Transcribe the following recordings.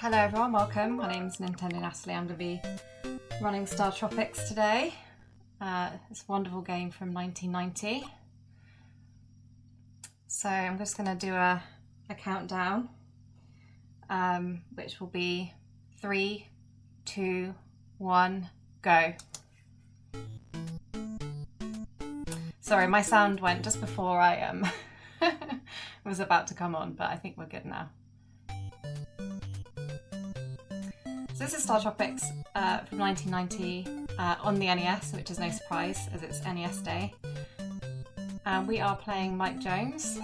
Hello everyone, welcome. My name's NESDay. I'm going to be running StarTropics today. It's a wonderful game from 1990. So I'm just going to do a countdown, which will be 3, 2, 1, go. Sorry, my sound went just before I was about to come on, but I think we're good now. So this is StarTropics from 1990 on the NES, which is no surprise as it's NESDay. And we are playing Mike Jones.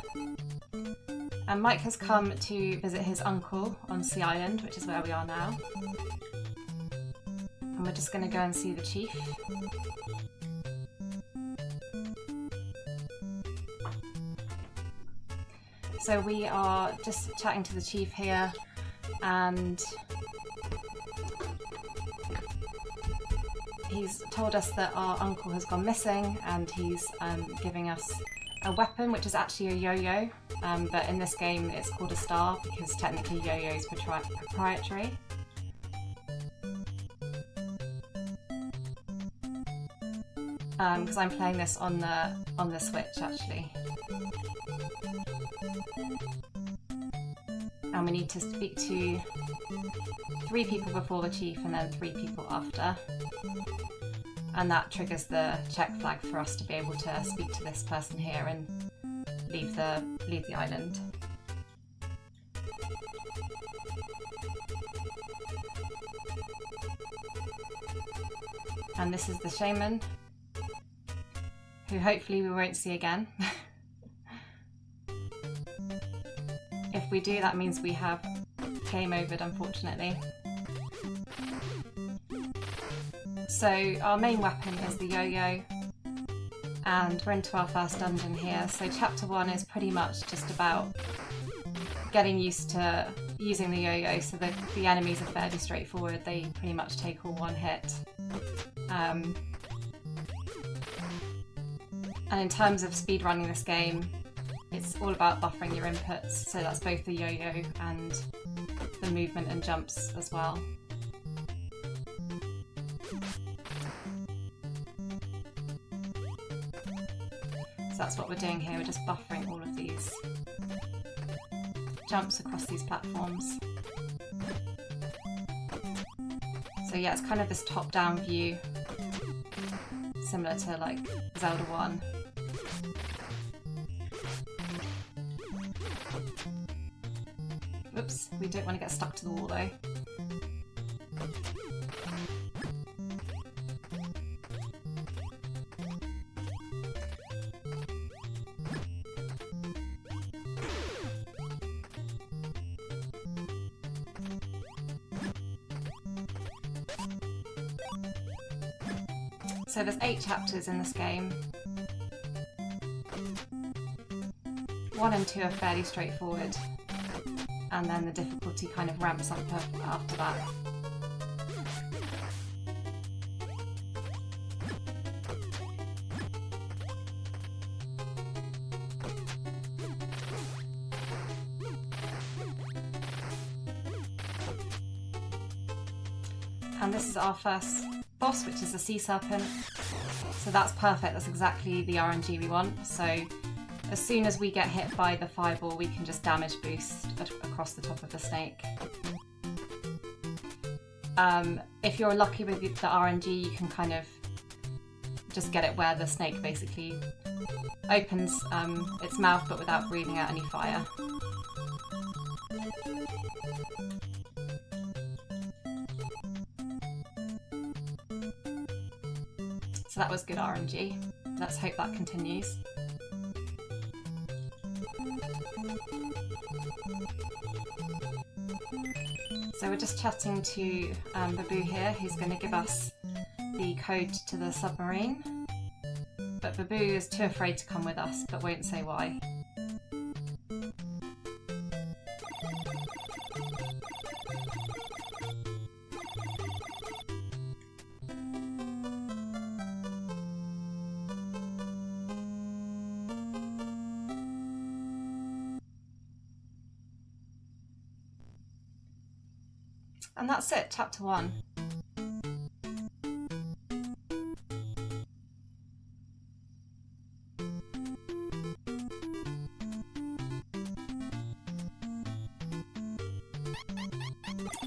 And Mike has come to visit his uncle on Sea Island, which is where we are now. And we're just going to go and see the chief. So we are just chatting to the chief here, and he's told us that our uncle has gone missing, and he's giving us a weapon which is actually a yo-yo, but in this game it's called a star because technically yo-yo is proprietary. Because I'm playing this on the Switch actually. And we need to speak to 3 people before the chief and then 3 people after. And that triggers the check flag for us to be able to speak to this person here and leave the island. And this is the shaman, who hopefully we won't see again. If we do, that means we have game overed, unfortunately. So our main weapon is the yo-yo, and we're into our first dungeon here. So chapter 1 is pretty much just about getting used to using the yo-yo, so the enemies are fairly straightforward. They pretty much take all one hit. And in terms of speedrunning this game, it's all about buffering your inputs, so that's both the yo-yo and the movement and jumps as well. So that's what we're doing here, we're just buffering all of these jumps across these platforms. So yeah, it's kind of this top-down view, similar to like Zelda 1. Oops, we don't want to get stuck to the wall though. So there's 8 chapters in this game. 1 and 2 are fairly straightforward, and then the difficulty kind of ramps up after that. And this is our first boss, which is the sea serpent. So that's perfect, that's exactly the RNG we want. So as soon as we get hit by the fireball, we can just damage boost across the top of the snake. If you're lucky with the RNG, you can kind of just get it where the snake basically opens its mouth but without breathing out any fire. So that was good RNG. Let's hope that continues. So we're just chatting to Babu here, who's going to give us the code to the submarine. But Babu is too afraid to come with us, but won't say why. And that's it, chapter 1.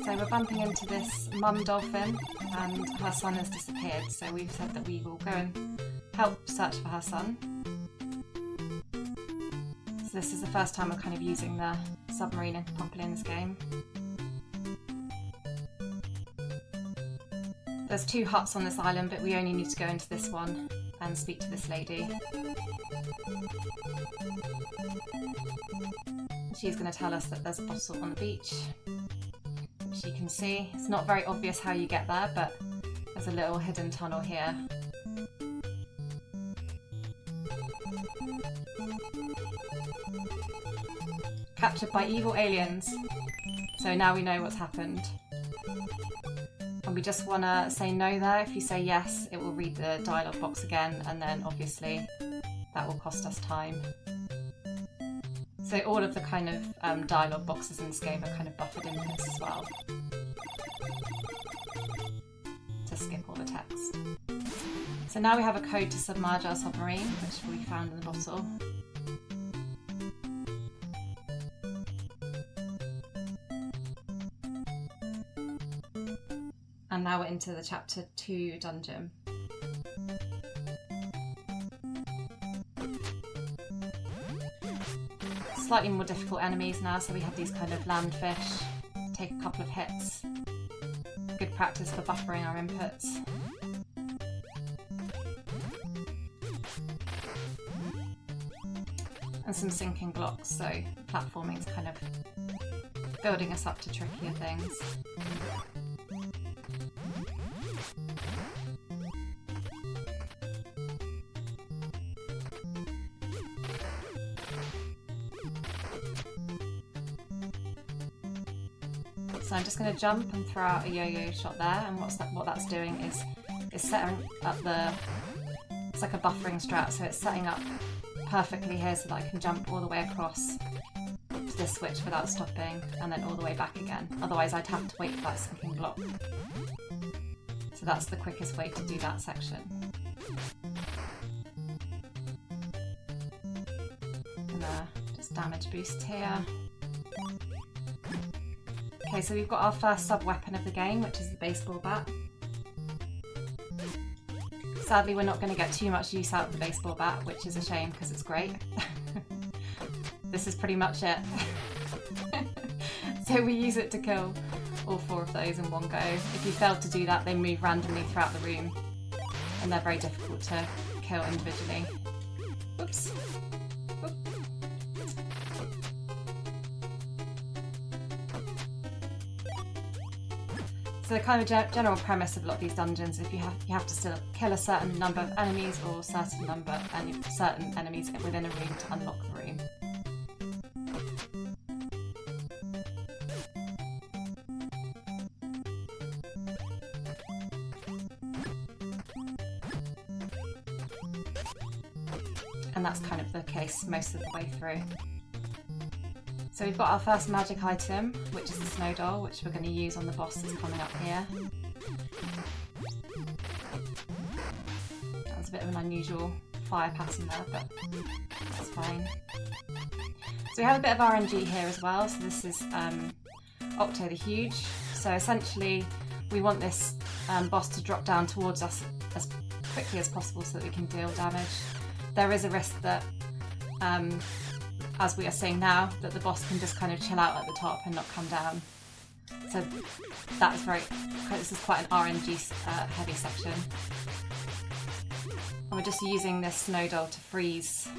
So we're bumping into this mum dolphin and her son has disappeared, so we've said that we will go and help search for her son. So this is the first time we're kind of using the submarine properly in this game. There's 2 huts on this island, but we only need to go into this one and speak to this lady. She's going to tell us that there's a bottle on the beach, which you can see. It's not very obvious how you get there, but there's a little hidden tunnel here. Captured by evil aliens. So now we know what's happened. And we just want to say no there. If you say yes, it will read the dialogue box again, and then obviously that will cost us time. So all of the kind of dialogue boxes in this game are kind of buffered into this as well, to skip all the text. So now we have a code to submerge our submarine, which we found in the bottle. And now we're into the chapter 2 dungeon. Slightly more difficult enemies now, so we have these kind of land fish. Take a couple of hits. Good practice for buffering our inputs. And some sinking blocks, so platforming is kind of building us up to trickier things. So I'm just going to jump and throw out a yo-yo shot there, and what that's doing is setting up it's like a buffering strat, so it's setting up perfectly here so that I can jump all the way across to this switch without stopping, and then all the way back again. Otherwise I'd have to wait for that sinking block. So that's the quickest way to do that section. Gonna just damage boost here. Okay, so we've got our first sub-weapon of the game, which is the baseball bat. Sadly, we're not going to get too much use out of the baseball bat, which is a shame because it's great. This is pretty much it. So we use it to kill all 4 of those in one go. If you fail to do that, they move randomly throughout the room, and they're very difficult to kill individually. Whoops. Whoop. So the kind of general premise of a lot of these dungeons, if you have to still kill a certain number of enemies or certain enemies within a room to unlock the room. And that's kind of the case most of the way through. So we've got our first magic item, which is the snow doll, which we're going to use on the boss that's coming up here. That was a bit of an unusual fire pattern there, but that's fine. So we have a bit of RNG here as well. So this is Octo the Huge. So essentially we want this boss to drop down towards us as quickly as possible so that we can deal damage. There is a risk that as we are seeing now, that the boss can just kind of chill out at the top and not come down. So that is this is quite an RNG heavy section. And we're just using this snow doll to freeze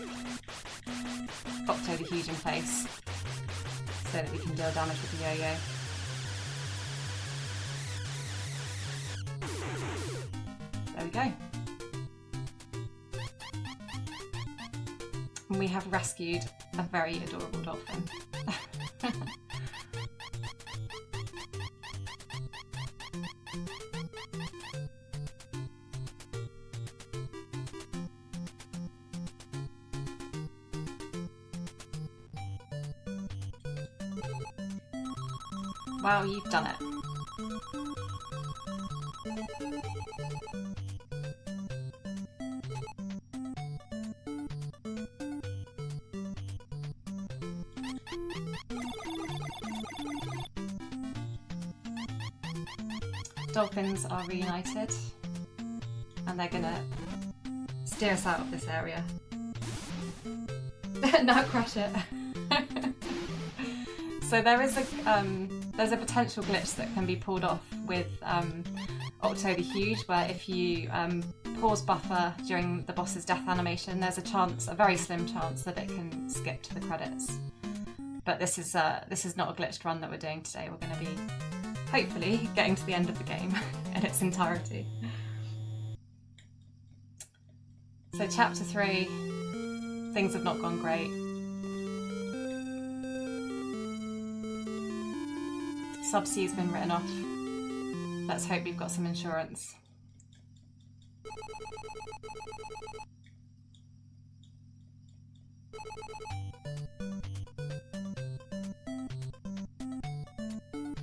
Octo the Huge in place so that we can deal damage with the yo-yo. There we go. And we have rescued a very adorable dolphin. Wow, you've done it. dolphins are reunited and they're gonna steer us out of this area. Now crush it. So there's a potential glitch that can be pulled off with Octo the Huge, where if you pause buffer during the boss's death animation, there's a very slim chance that it can skip to the credits. But this is not a glitched run that we're doing today. We're going to be hopefully getting to the end of the game in its entirety. So chapter 3, things have not gone great. Subsea has been written off. Let's hope we've got some insurance.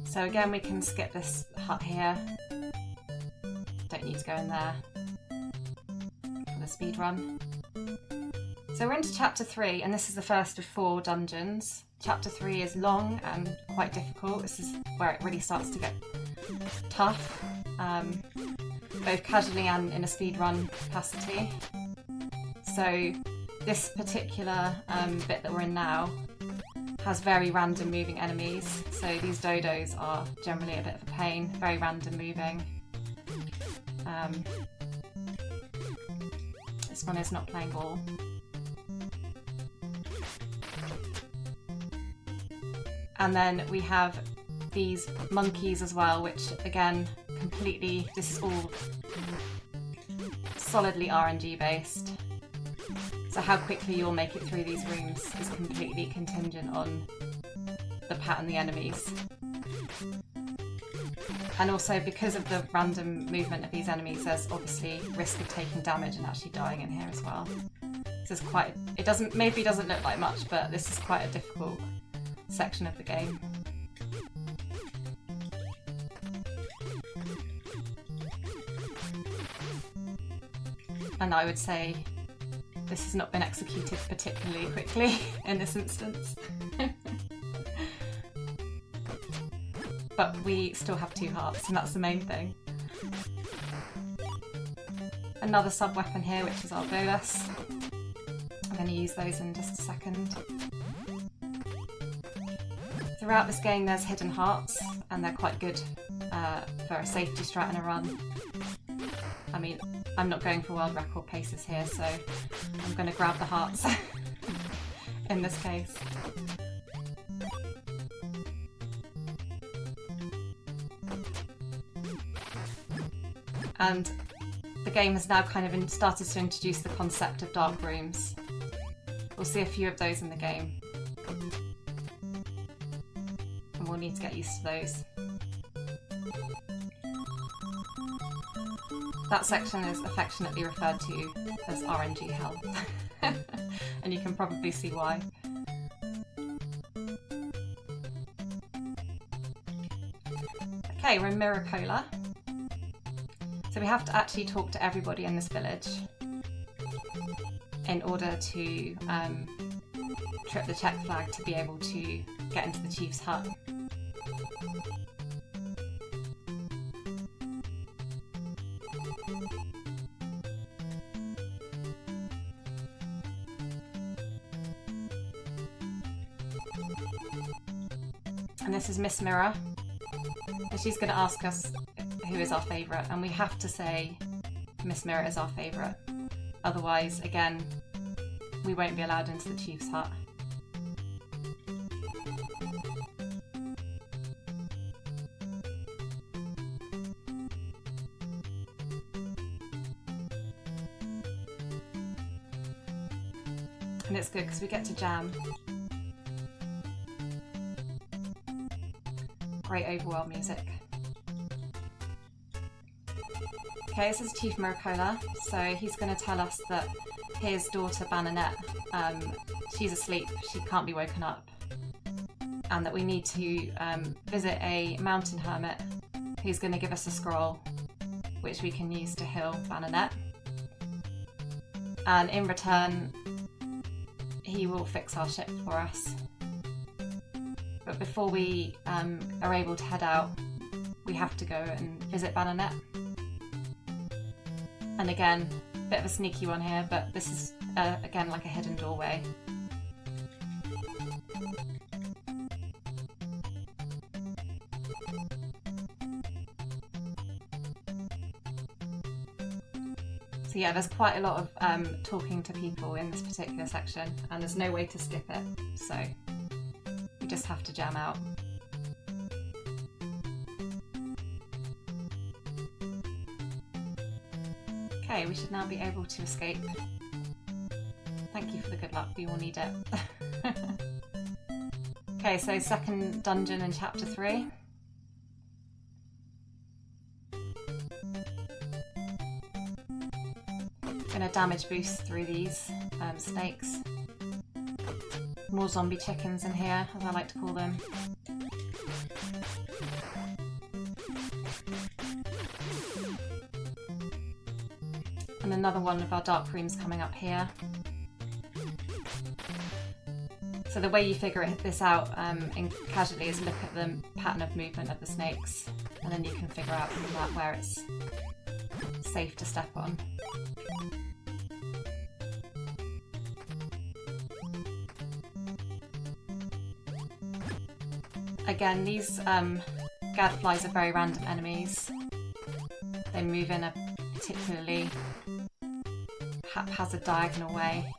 So again, we can skip this hut here. Don't need to go in there for the speed run. So we're into chapter 3, and this is the first of 4 dungeons. Chapter 3 is long and quite difficult. This is where it really starts to get tough, both casually and in a speedrun capacity. So this particular bit that we're in now has very random moving enemies. So these dodos are generally a bit of a pain, very random moving. This one is not playing ball. And then we have these monkeys as well, which again, completely, this is all solidly RNG based. So how quickly you'll make it through these rooms is completely contingent on the pattern the enemies. And also because of the random movement of these enemies, there's obviously risk of taking damage and actually dying in here as well. This is quite, maybe doesn't look like much, but this is quite a difficult section of the game. And I would say this has not been executed particularly quickly in this instance. But we still have 2 hearts, and that's the main thing. Another sub-weapon here, which is our bolas. I'm going to use those in just a second. Throughout this game there's hidden hearts, and they're quite good for a safety strat in a run. I mean, I'm not going for world record paces here, so I'm going to grab the hearts in this case. And the game has now kind of started to introduce the concept of dark rooms. We'll see a few of those in the game. And we'll need to get used to those. That section is affectionately referred to as RNG hell. And you can probably see why. Okay, we're in Miracola. So we have to actually talk to everybody in this village in order to trip the check flag to be able to get into the chief's hut. And this is Miss Mirror, and she's going to ask us who is our favourite, and we have to say Miss Mirror is our favourite. Otherwise, again, we won't be allowed into the chief's hut. And it's good because we get to jam. Great overworld music. Okay, this is Chief Miracola, so he's going to tell us that his daughter Bananette, she's asleep, she can't be woken up, and that we need to visit a mountain hermit who's going to give us a scroll which we can use to heal Bananette, and in return he will fix our ship for us. But before we are able to head out, we have to go and visit Bannernet. And again, a bit of a sneaky one here, but this is again like a hidden doorway. So yeah, there's quite a lot of talking to people in this particular section, and there's no way to skip it, so you just have to jam out. Okay, we should now be able to escape. Thank you for the good luck, we will need it. Okay, so second dungeon in chapter 3. Gonna damage boost through these snakes. More zombie chickens in here, as I like to call them. And another one of our dark rooms coming up here. So the way you figure this out in casually is look at the pattern of movement of the snakes, and then you can figure out from that where it's safe to step on. Again, these gadflies are very random enemies. They move in a particularly haphazard diagonal way.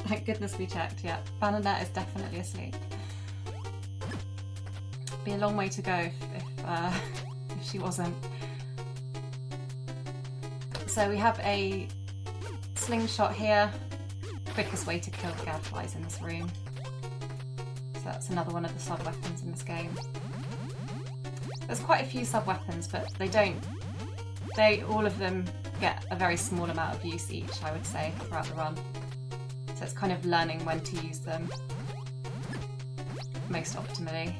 Thank goodness we checked, yeah. Bannernet is definitely asleep. Be a long way to go if she wasn't. So we have a slingshot here. Quickest way to kill the gadflies in this room. So that's another one of the sub-weapons in this game. There's quite a few sub-weapons, but all of them get a very small amount of use each, I would say, throughout the run. So it's kind of learning when to use them most optimally.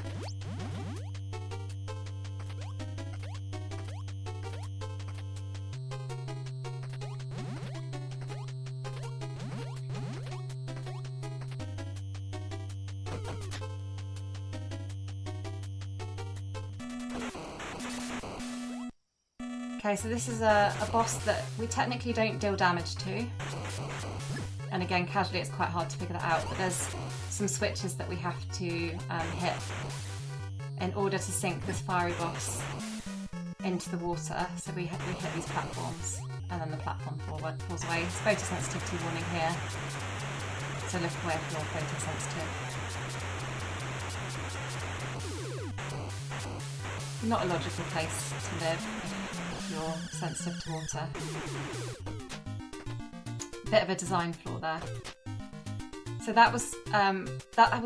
Okay, so this is a boss that we technically don't deal damage to. And again, casually it's quite hard to figure that out, but there's some switches that we have to hit in order to sink this fiery boss into the water. So we hit these platforms, and then the platform falls away. It's photosensitivity warning here, so look away if you're photosensitive. Not a logical place to live if you're sensitive to water. Bit of a design flaw there. So that was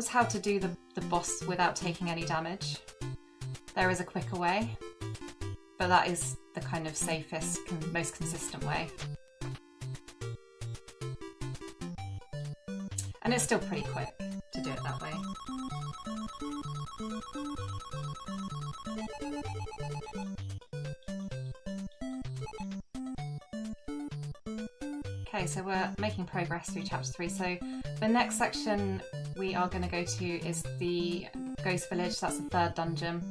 how to do the boss without taking any damage. There is a quicker way, but that is the kind of safest, most consistent way. And it's still pretty quick to do it that way. Okay, so we're making progress through chapter 3. So the next section we are going to go to is the Ghost Village. That's the third dungeon.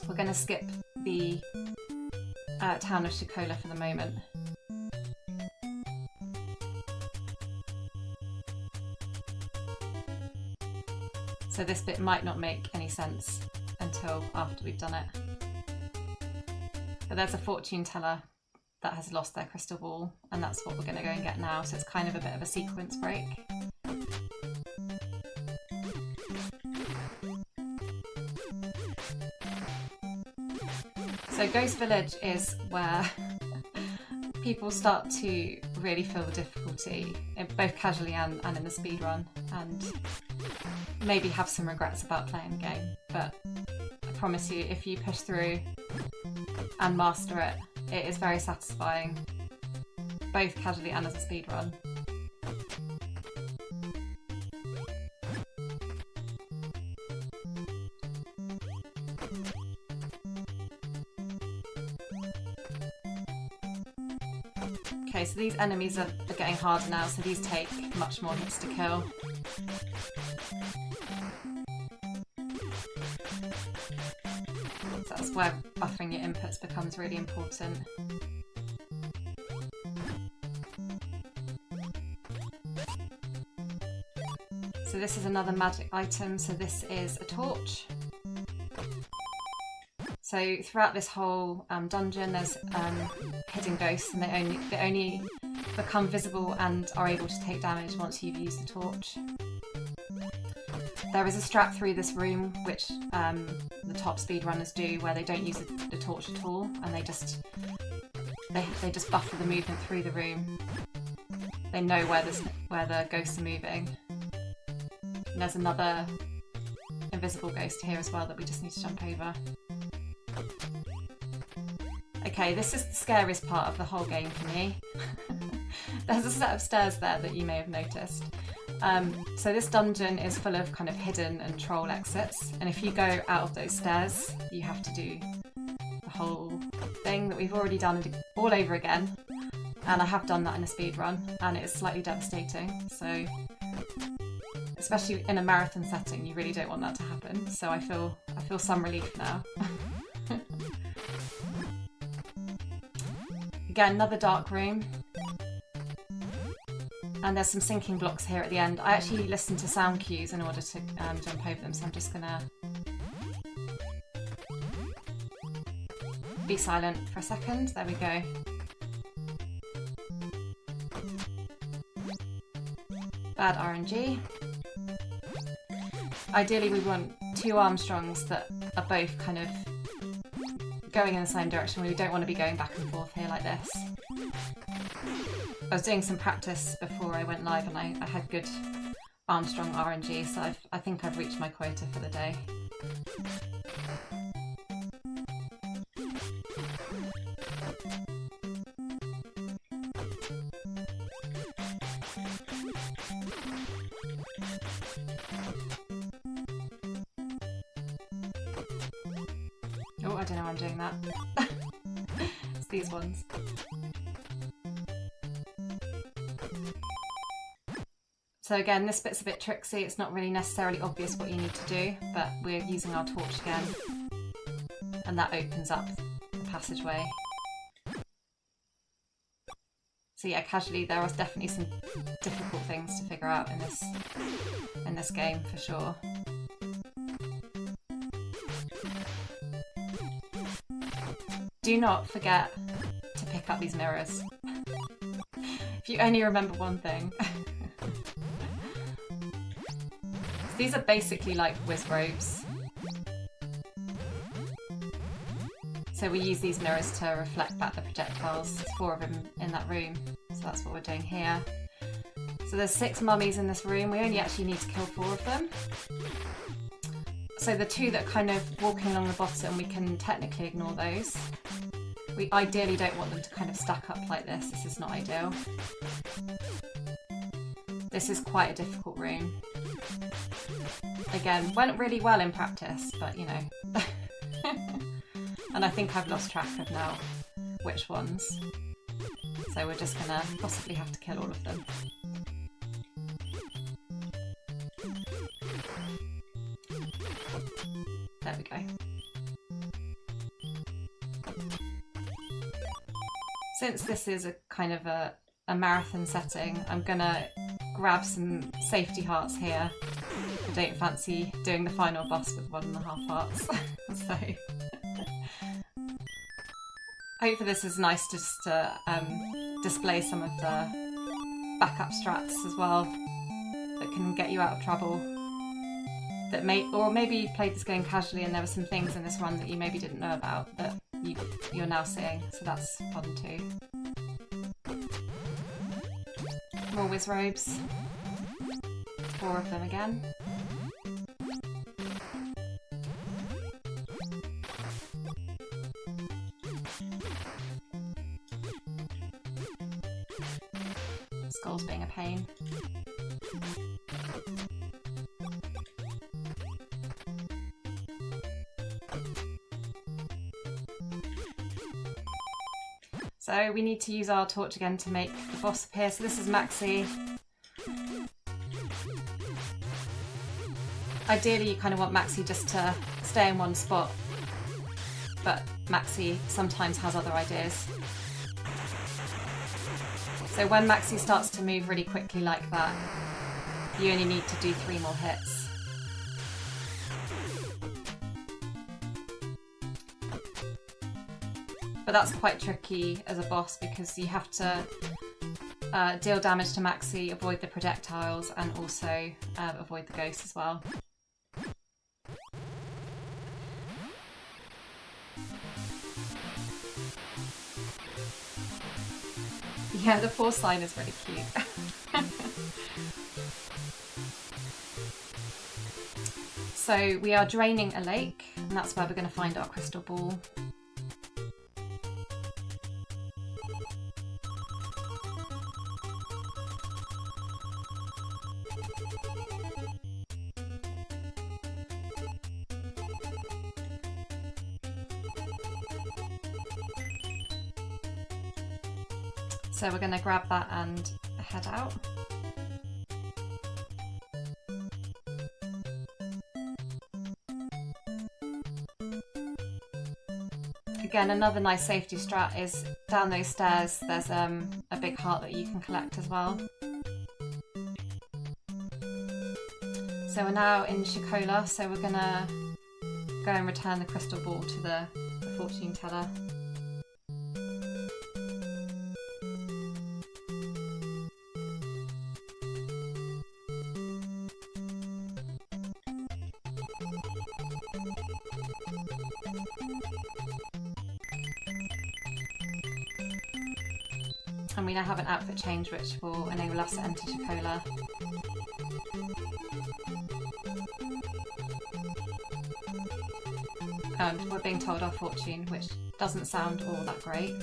We're going to skip the town of Shikola for the moment. So this bit might not make any sense until after we've done it. But there's a fortune teller that has lost their crystal ball, and that's what we're going to go and get now, so it's kind of a bit of a sequence break. So Ghost Village is where people start to really feel the difficulty, both casually and in the speedrun, and maybe have some regrets about playing the game, but I promise you, if you push through and master it, it is very satisfying, both casually and as a speedrun. Okay, so these enemies are getting harder now, so these take much more hits to kill. So that's where buffering your inputs becomes really important. So this is another magic item, so this is a torch. So throughout this whole dungeon there's hidden ghosts, and they only become visible and are able to take damage once you've used the torch. There is a strat through this room which the top speedrunners do, where they don't use the torch at all, and they just buffer the movement through the room. They know where the ghosts are moving. And there's another invisible ghost here as well that we just need to jump over. Okay, this is the scariest part of the whole game for me. There's a set of stairs there that you may have noticed. So this dungeon is full of kind of hidden and troll exits, and if you go out of those stairs, you have to do the whole thing that we've already done all over again. And I have done that in a speed run, and it is slightly devastating. So, especially in a marathon setting, you really don't want that to happen. So I feel some relief now. Again, another dark room. And there's some sinking blocks here at the end. I actually listened to sound cues in order to jump over them, so I'm just gonna be silent for a second. There we go. Bad RNG. Ideally we want two Armstrongs that are both kind of going in the same direction. We don't want to be going back and forth here like this. I was doing some practice before I went live, and I had good Armstrong RNG, so I think I've reached my quota for the day. Oh, I don't know why I'm doing that. It's these ones. So again, this bit's a bit tricksy. It's not really necessarily obvious what you need to do, but we're using our torch again, and that opens up the passageway. So yeah, casually, there are definitely some difficult things to figure out in this game for sure. Do not forget to pick up these mirrors. If you only remember one thing. These are basically like whiz robes. So we use these mirrors to reflect back the projectiles. There's 4 of them in that room, so that's what we're doing here. So there's 6 mummies in this room. We only actually need to kill 4 of them. So the 2 that are kind of walking along the bottom, we can technically ignore those. We ideally don't want them to kind of stack up like this. This is not ideal. This is quite a difficult room. Again, went really well in practice, but you know. And I think I've lost track of now which ones. So we're just gonna possibly have to kill all of them. There we go. Since this is a kind of a marathon setting, I'm gonna grab some safety hearts here. I don't fancy doing the final boss with 1.5 hearts. So hopefully this is nice just to display some of the backup strats as well that can get you out of trouble. That maybe you've played this game casually and there were some things in this run that you maybe didn't know about that you're now seeing, so that's fun too. More whiz robes. 4 of them again. Skull's being a pain. So we need to use our torch again to make the boss appear. So this is Maxi. Ideally you kind of want Maxi just to stay in one spot, but Maxi sometimes has other ideas. So when Maxi starts to move really quickly like that, you only need to do 3 more hits. But that's quite tricky as a boss because you have to deal damage to Maxi, avoid the projectiles, and also avoid the ghosts as well. Yeah, the force line is really cute. So we are draining a lake, and that's where we're going to find our crystal ball. So we're going to grab that and head out. Again, another nice safety strat is down those stairs there's a big heart that you can collect as well. So we're now in Shikola, so we're gonna go and return the crystal ball to the fortune teller. And we now have an outfit change which will enable us to enter Shikola. And we're being told our fortune, which doesn't sound all that great.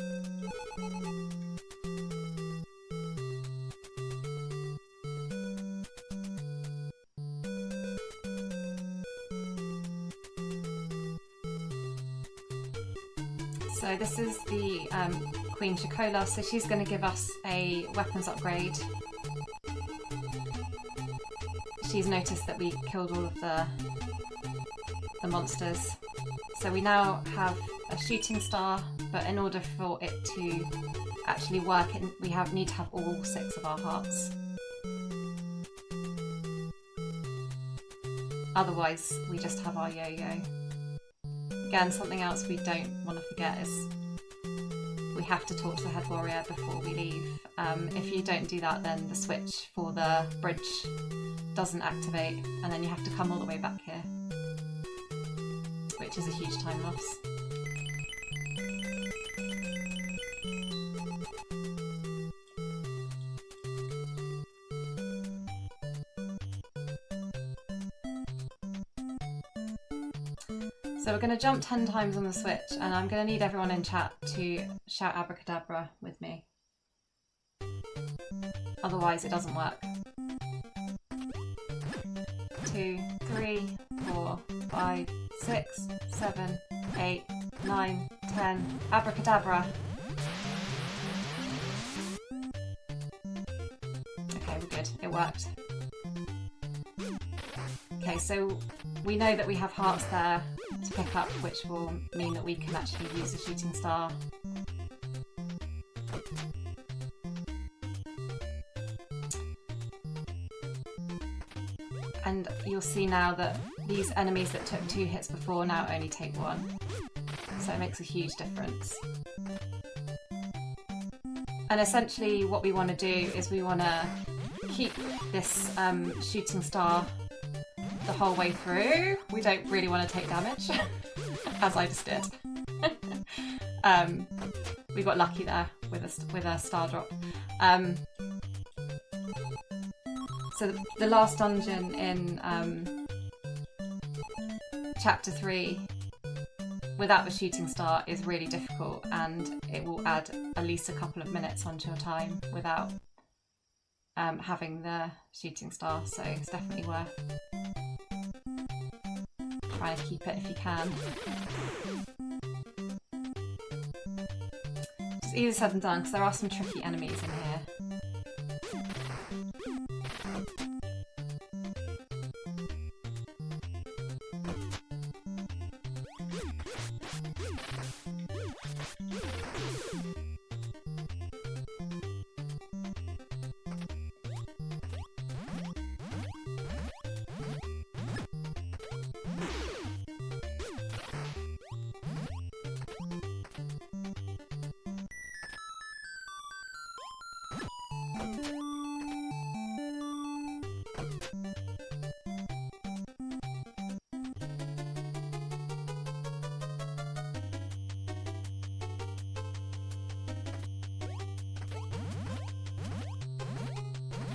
So this is the Queen Shikola, so she's going to give us a weapons upgrade. She's noticed that we killed all of the monsters. So we now have a shooting star, but in order for it to actually work, we need to have all 6 of our hearts. Otherwise, we just have our yo-yo. Again, something else we don't want to forget is we have to talk to the head warrior before we leave. If you don't do that, then the switch for the bridge doesn't activate, and then you have to come all the way back here, which is a huge time loss. So we're going to jump 10 times on the switch, and I'm going to need everyone in chat to shout abracadabra with me. Otherwise it doesn't work. 2, 3, 4, 5, 6, 7, 8, 9, 10. Abracadabra. Okay, we're good. It worked. Okay, so we know that we have hearts there to pick up, which will mean that we can actually use the shooting star. And you'll see now that these enemies that took 2 hits before now only take 1. So it makes a huge difference. And essentially what we want to do is we want to keep this shooting star the whole way through. We don't really want to take damage, as I just did. We got lucky there with a star drop. So the last dungeon in chapter 3 without the shooting star is really difficult, and it will add at least a couple of minutes onto your time without having the shooting star, so it's definitely worth trying to keep it if you can. It's easier said than done because there are some tricky enemies in here.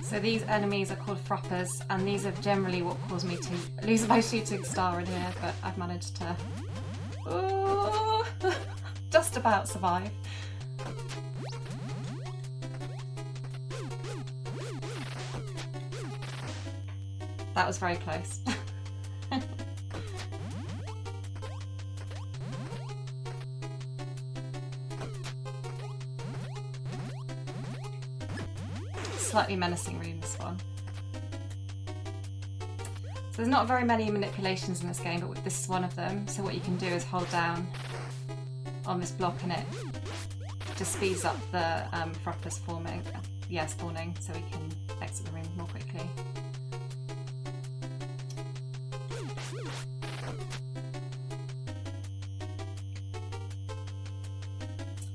So these enemies are called Froppers, and these are generally what caused me to lose my shooting star in here, but I've managed to just about survive. That was very close. Slightly menacing room, this one. So there's not very many manipulations in this game, but this is one of them. So what you can do is hold down on this block and it just speeds up the Froppers spawning, so we can exit the room more quickly.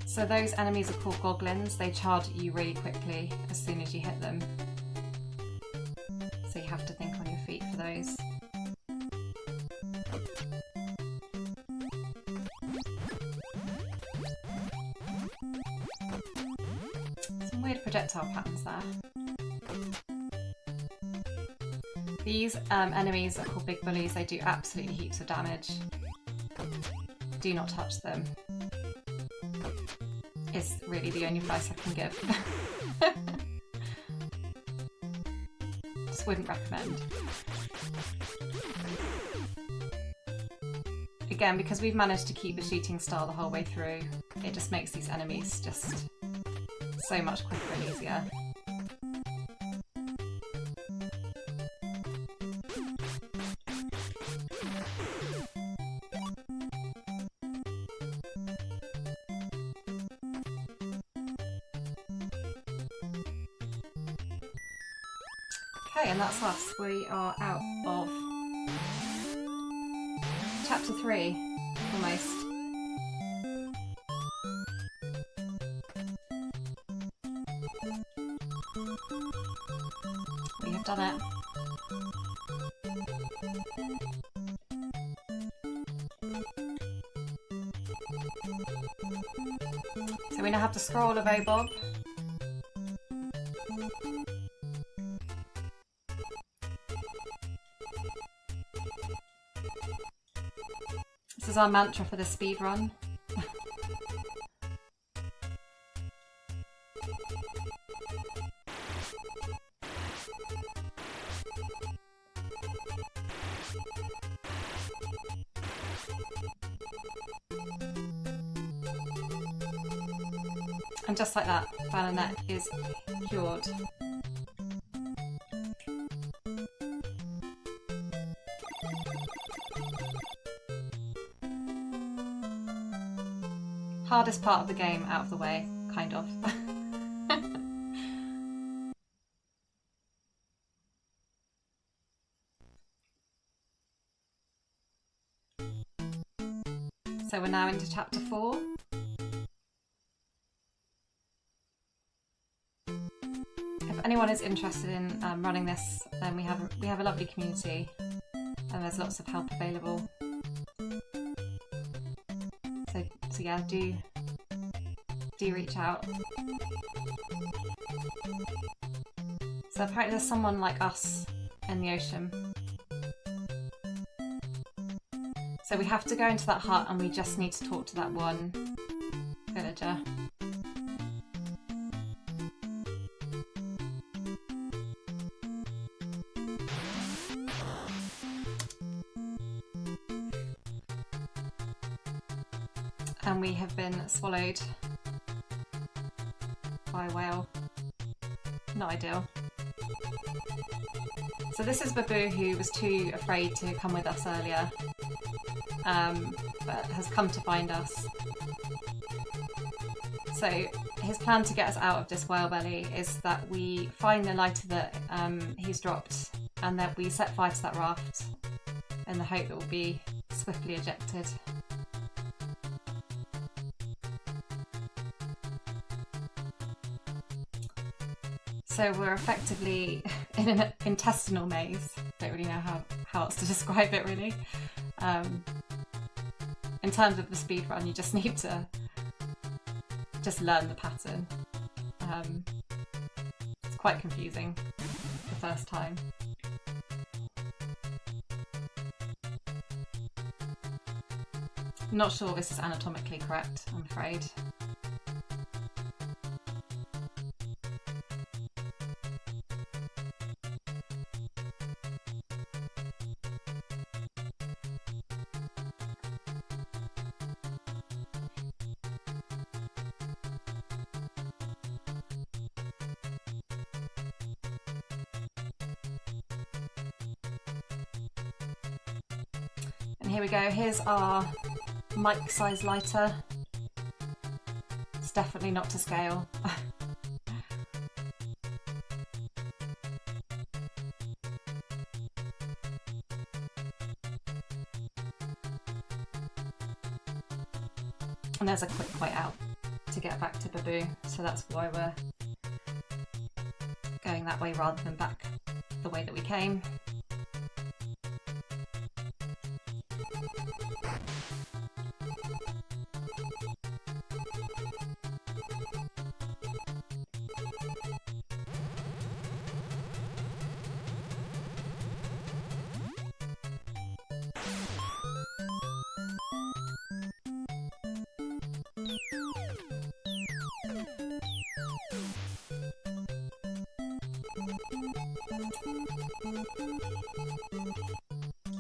So those enemies are called Goblins. They charge at you really quickly as soon as you hit them. So you have to think on your feet for those. Some weird projectile patterns there. These enemies are called Big Bullies. They do absolutely heaps of damage. Do not touch them. Is really the only advice I can give. Just wouldn't recommend. Again, because we've managed to keep the shooting star the whole way through, it just makes these enemies just so much quicker and easier. Okay, and that's us. We are out of chapter 3, almost. We have done it. So we now have to scroll of Bob. This is our mantra for the speed run. And just like that, Bayonet is cured. Hardest part of the game out of the way, kind of. So we're now into chapter 4. If anyone is interested in running this, then we have a lovely community, and there's lots of help available. So yeah, do reach out. So apparently there's someone like us in the ocean. So we have to go into that hut and we just need to talk to that one villager. And we have been swallowed whale. Not ideal. So this is Babu, who was too afraid to come with us earlier, but has come to find us. So his plan to get us out of this whale belly is that we find the lighter that he's dropped, and that we set fire to that raft in the hope that we'll be swiftly ejected. So we're effectively in an intestinal maze. Don't really know how else to describe it, really. In terms of the speed run, you just need to just learn the pattern. It's quite confusing the first time. I'm not sure this is anatomically correct, I'm afraid. And here we go, here's our mic-sized lighter. It's definitely not to scale. And there's a quick way out to get back to Babu, so that's why we're going that way rather than back the way that we came.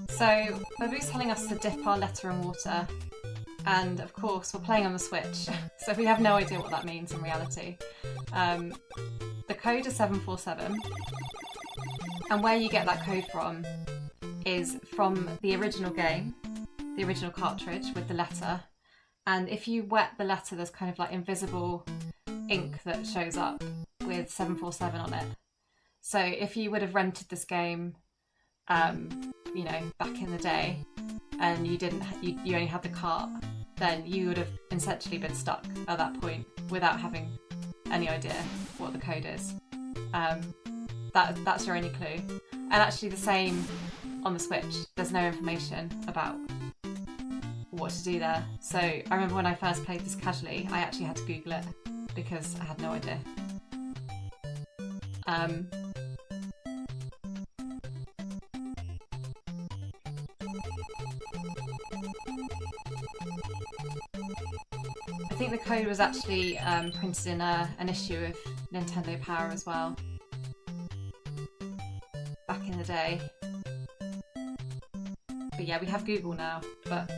So Babu's telling us to dip our letter in water, and of course we're playing on the Switch, so we have no idea what that means in reality. The code is 747, and where you get that code from is from the original game, the original cartridge with the letter, and if you wet the letter there's kind of like invisible ink that shows up with 747 on it. So if you would have rented this game you know, back in the day, and you only had the cart, then you would have essentially been stuck at that point without having any idea what the code is. That's your only clue. And actually the same on the Switch, there's no information about what to do there. So I remember when I first played this casually, I actually had to Google it because I had no idea. I think the code was actually printed in an issue of Nintendo Power as well, back in the day. But yeah, we have Google now, but...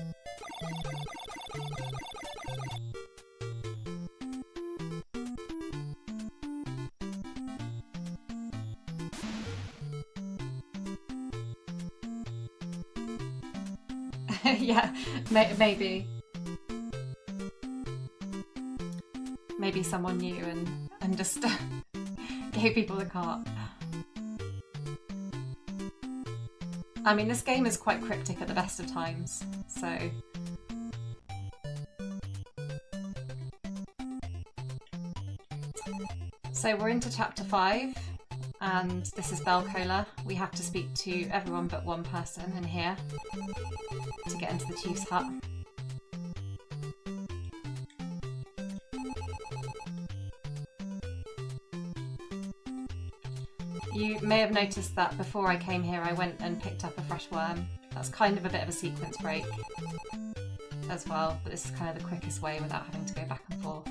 yeah, maybe. Maybe someone knew and just gave people the cart. I mean, this game is quite cryptic at the best of times, so... So we're into chapter 5, and this is Belcola. We have to speak to everyone but one person in here to get into the chief's hut. You may have noticed that before I came here I went and picked up a fresh worm. That's kind of a bit of a sequence break as well, but this is kind of the quickest way without having to go back and forth.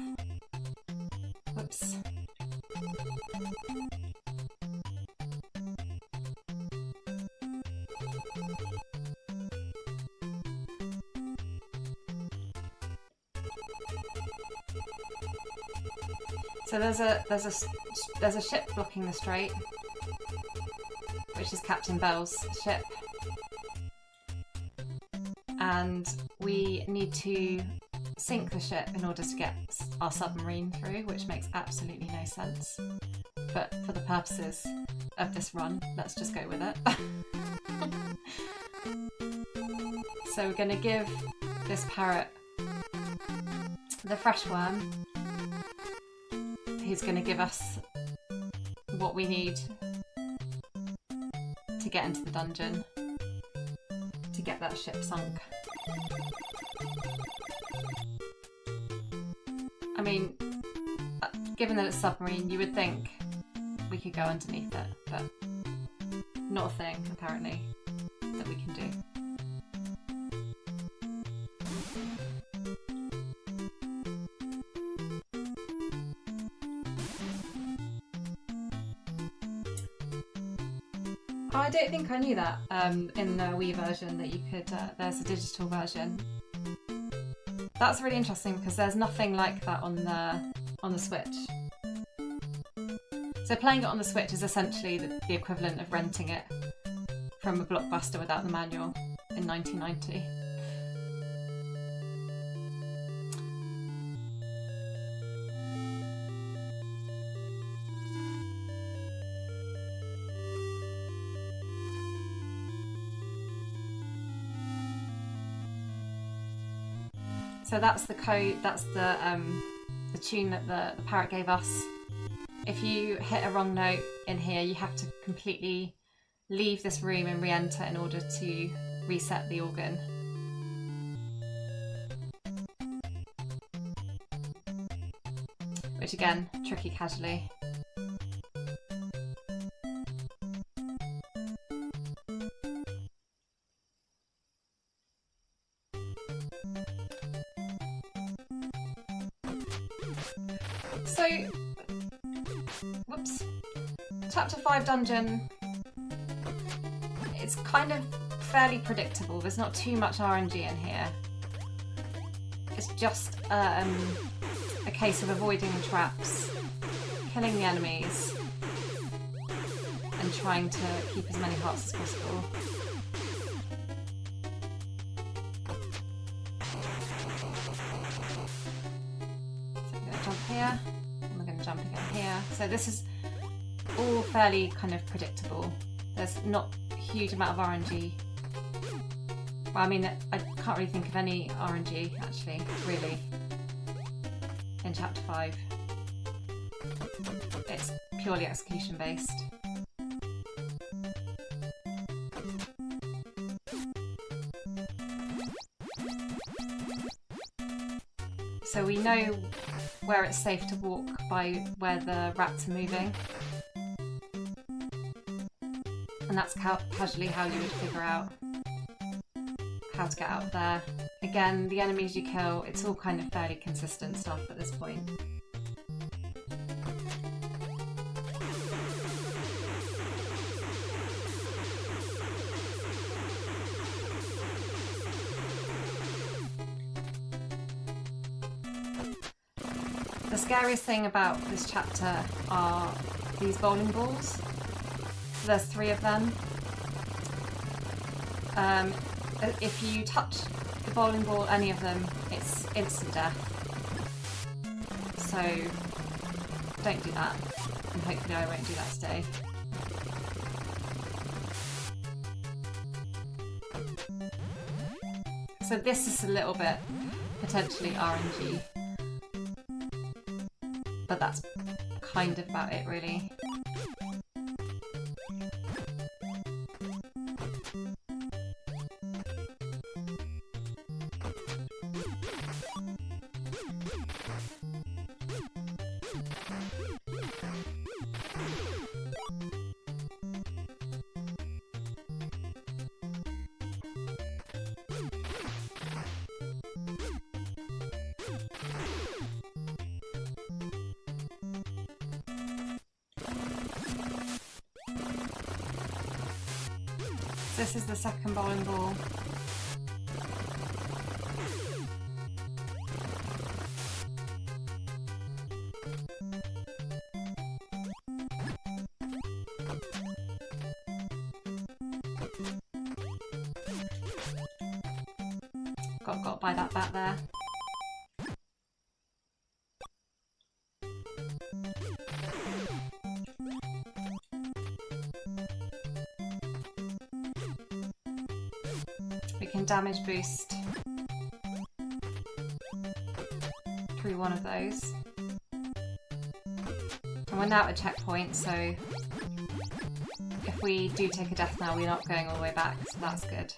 Whoops. So So there's a ship blocking the strait, which is Captain Bell's ship, and we need to sink the ship in order to get our submarine through, which makes absolutely no sense. But for the purposes of this run, let's just go with it. So we're going to give this parrot the fresh worm, who's going to give us what we need to get into the dungeon to get that ship sunk. I mean, given that it's a submarine, you would think we could go underneath it, but not a thing, apparently, that we can do. Oh, I don't think I knew that in the Wii version that you could, there's a digital version. That's really interesting because there's nothing like that on the Switch. So playing it on the Switch is essentially the equivalent of renting it from a Blockbuster without the manual in 1990. So that's the code, that's the tune that the parrot gave us. If you hit a wrong note in here, you have to completely leave this room and re-enter in order to reset the organ. Which again, tricky casually. So, whoops, Chapter 5 dungeon, it's kind of fairly predictable. There's not too much RNG in here. It's just a case of avoiding the traps, killing the enemies, and trying to keep as many hearts as possible. So I'm going to jump here. Jump again here. So this is all fairly kind of predictable. There's not a huge amount of RNG. Well, I mean, I can't really think of any RNG actually, really, in Chapter 5. It's purely execution based. So we know where it's safe to walk by where the rats are moving. And that's casually how you would figure out how to get out there. Again, the enemies you kill, it's all kind of fairly consistent stuff at this point. The scariest thing about this chapter are these bowling balls. There's 3 of them. If you touch the bowling ball, any of them, it's instant death. So don't do that, and hopefully I won't do that today. So this is a little bit potentially RNG. But that's kind of about it, really. This is the second bowling ball. got by that bat there. We can damage boost through one of those. And we're now at a checkpoint, so if we do take a death now, we're not going all the way back, so that's good.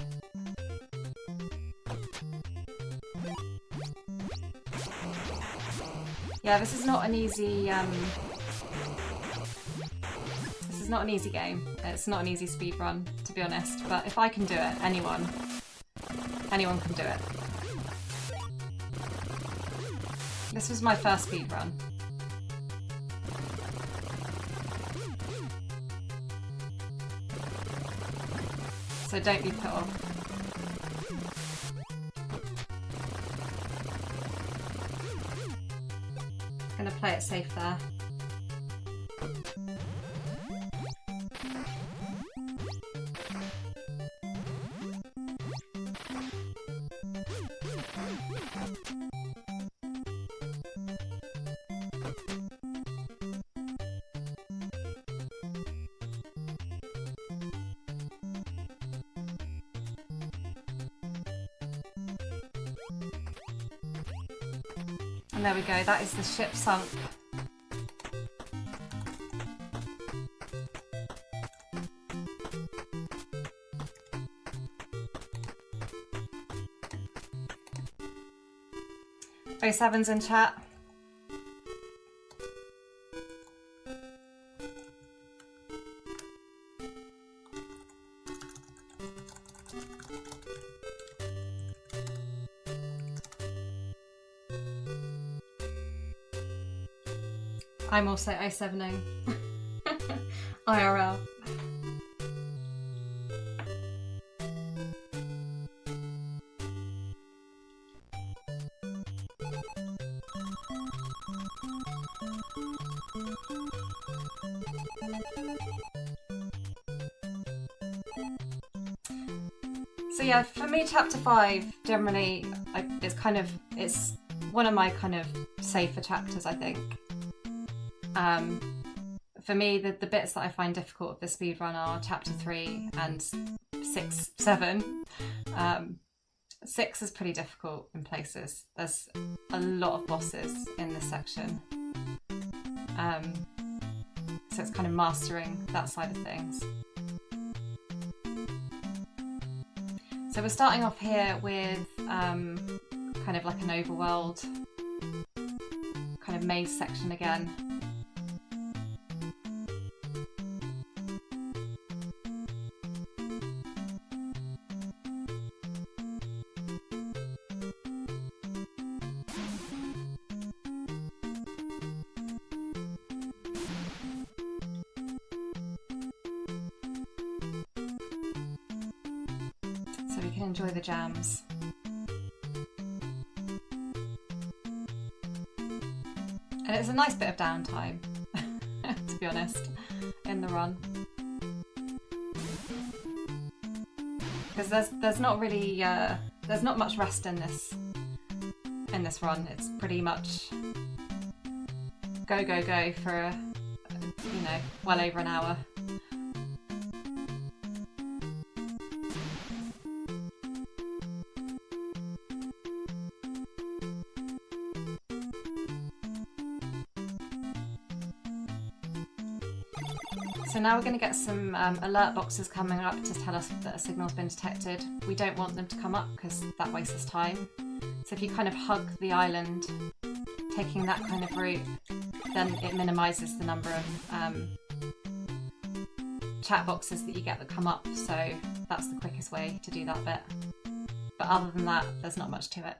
Yeah, this is not an easy game. It's not an easy speed run, to be honest. But if I can do it, anyone can do it. This was my first speed run. So don't be put off. Gonna play it safe there. And there we go, that is the ship sunk. O7's in chat. I'm also O7ing. IRL. So yeah, for me, chapter 5 generally, it's one of my kind of safer chapters, I think. For me, the bits that I find difficult of the speedrun are chapter 3 and 6, 7. 6 is pretty difficult in places. There's a lot of bosses in this section. So it's kind of mastering that side of things. So we're starting off here with kind of like an overworld kind of maze section again. So we can enjoy the jams. And it's a nice bit of downtime, to be honest, in the run. Because there's not really there's not much rest in this run. It's pretty much go go go for you know, well over an hour. So now we're going to get some alert boxes coming up to tell us that a signal's been detected. We don't want them to come up because that wastes us time. So if you kind of hug the island, taking that kind of route, then it minimises the number of chat boxes that you get that come up. So that's the quickest way to do that bit. But other than that, there's not much to it.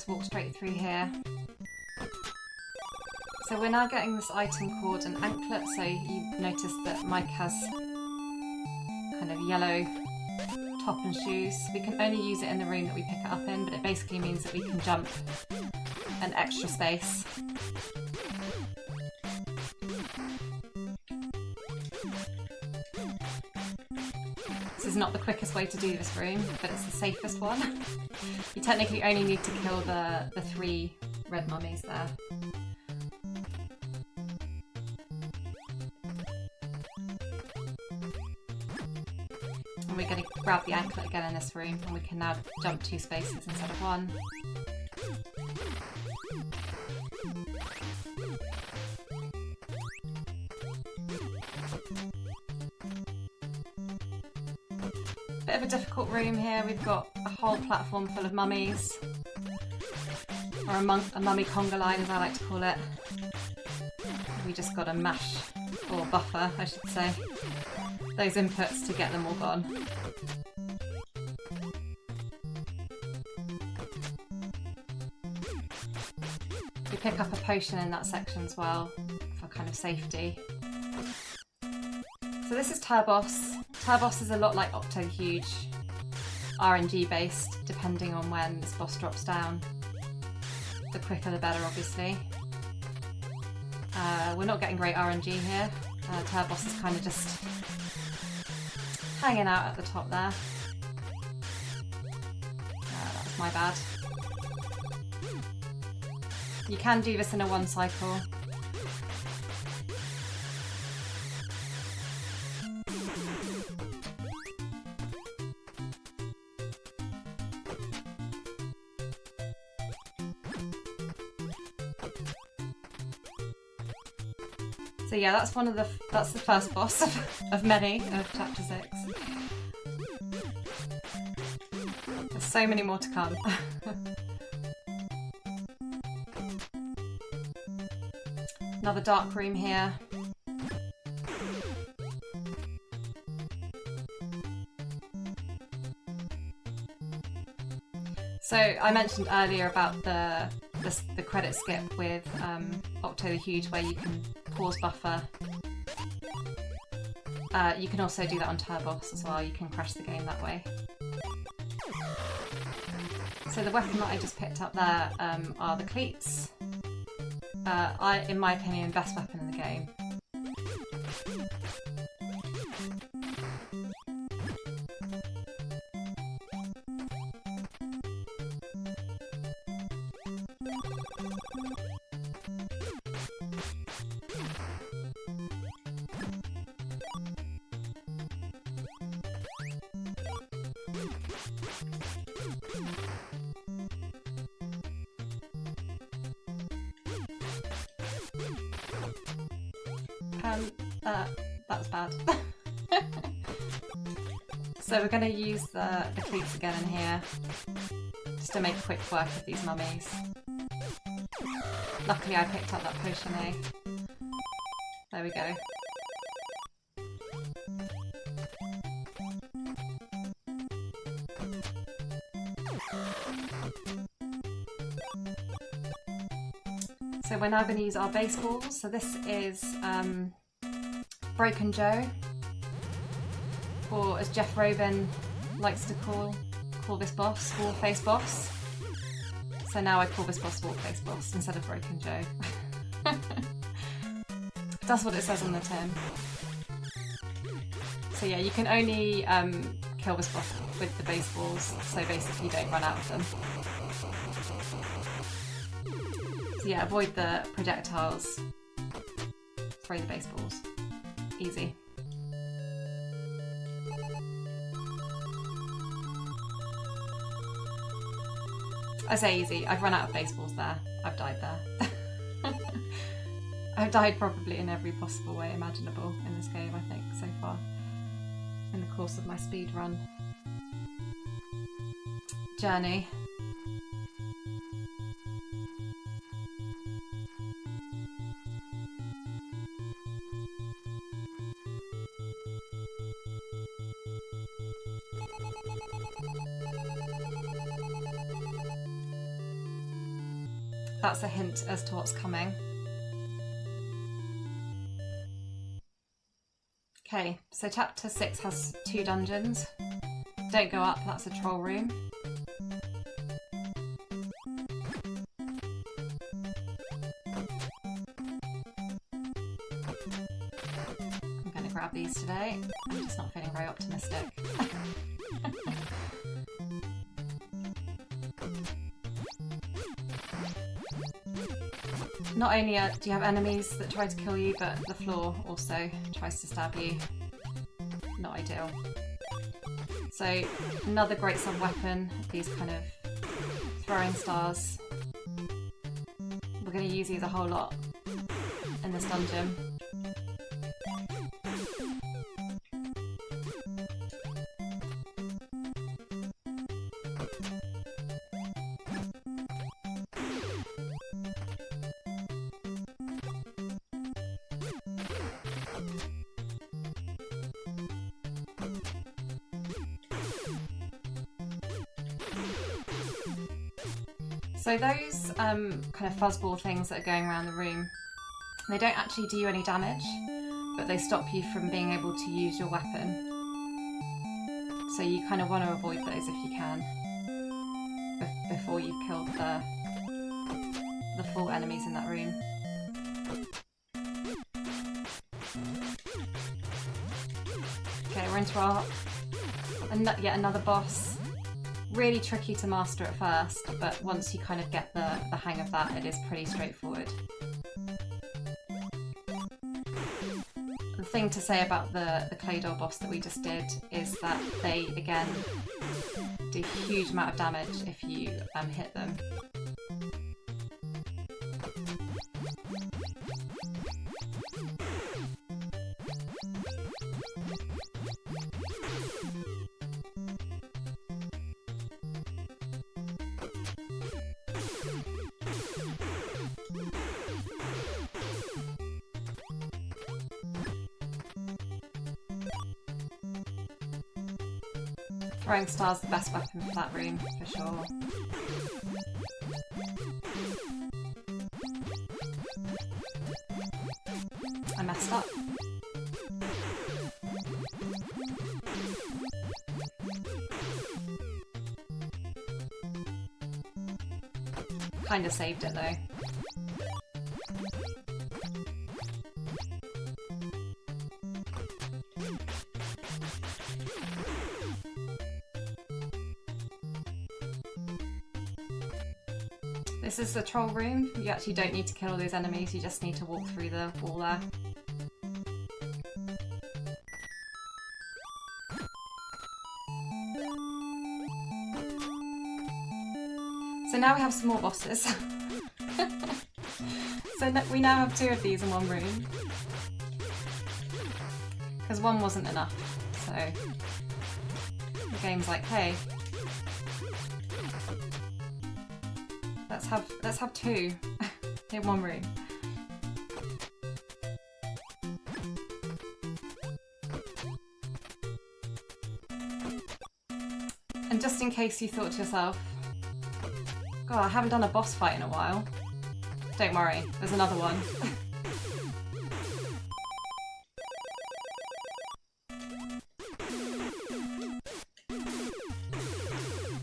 just walk straight through here. So we're now getting this item called an anklet, so you notice that Mike has kind of yellow top and shoes. We can only use it in the room that we pick it up in, but it basically means that we can jump an extra space. This is not the quickest way to do this room, but it's the safest one. You technically only need to kill the 3 red mummies there. And we're going to grab the anklet again in this room, and we can now jump 2 spaces instead of 1. Bit of a difficult room here. We've got a whole platform full of mummies, or a mummy conga line as I like to call it. We just got to mash, or buffer I should say, those inputs to get them all gone. We pick up a potion in that section as well for kind of safety. So this is Turbos. Turbos is a lot like Octo the Huge, RNG based, depending on when this boss drops down. The quicker the better, obviously. We're not getting great RNG here. Turbos is kind of just hanging out at the top there. That's my bad. You can do this in a 1 cycle. So yeah, that's the first boss of many of chapter 6. There's so many more to come. Another dark room here. So I mentioned earlier about the credit skip with Octo the Huge, where you can pause buffer. You can also do that on Turbos as well. You can crash the game that way. So the weapon that I just picked up there are the cleats. In my opinion, best weapon in the game. That was bad. So we're going to use the cleats again in here, just to make quick work of these mummies. Luckily I picked up that potion A. There we go. So we're now going to use our baseballs. So this is Broken Joe, or as Jeff Robin likes to call this boss, Wallface Boss. So now I call this boss Wallface Boss instead of Broken Joe. That's what it says on the tin. So yeah, you can only kill this boss with the baseballs, so basically you don't run out of them. So yeah, avoid the projectiles, throw the baseballs. Easy. I say easy, I've run out of baseballs there. I've died there. I've died probably in every possible way imaginable in this game, I think, so far, in the course of my speedrun journey. that's a hint as to what's coming. Okay, so chapter 6 has 2 dungeons. Don't go up, that's a troll room. I'm going to grab these today. I'm just not feeling very optimistic. Not only do you have enemies that try to kill you, but the floor also tries to stab you. Not ideal. So another great sub-weapon, these kind of throwing stars. We're going to use these a whole lot in this dungeon. So those kind of fuzzball things that are going around the room, they don't actually do you any damage, but they stop you from being able to use your weapon. So you kind of want to avoid those if you can, before you've killed the full enemies in that room. Okay, we're into our yet another boss. Really tricky to master at first, but once you kind of get the hang of that, it is pretty straightforward. The thing to say about the clay doll boss that we just did is that they, again, do a huge amount of damage if you hit them. Throwing star's the best weapon for that room, for sure. I messed up. Kinda saved it though. This is the troll room. You actually don't need to kill all those enemies, you just need to walk through the wall there. So now we have some more bosses. So we now have 2 of these in one room. Because one wasn't enough, so the game's like, hey, let's have 2 in one room. And just in case you thought to yourself, God, I haven't done a boss fight in a while, don't worry, there's another one.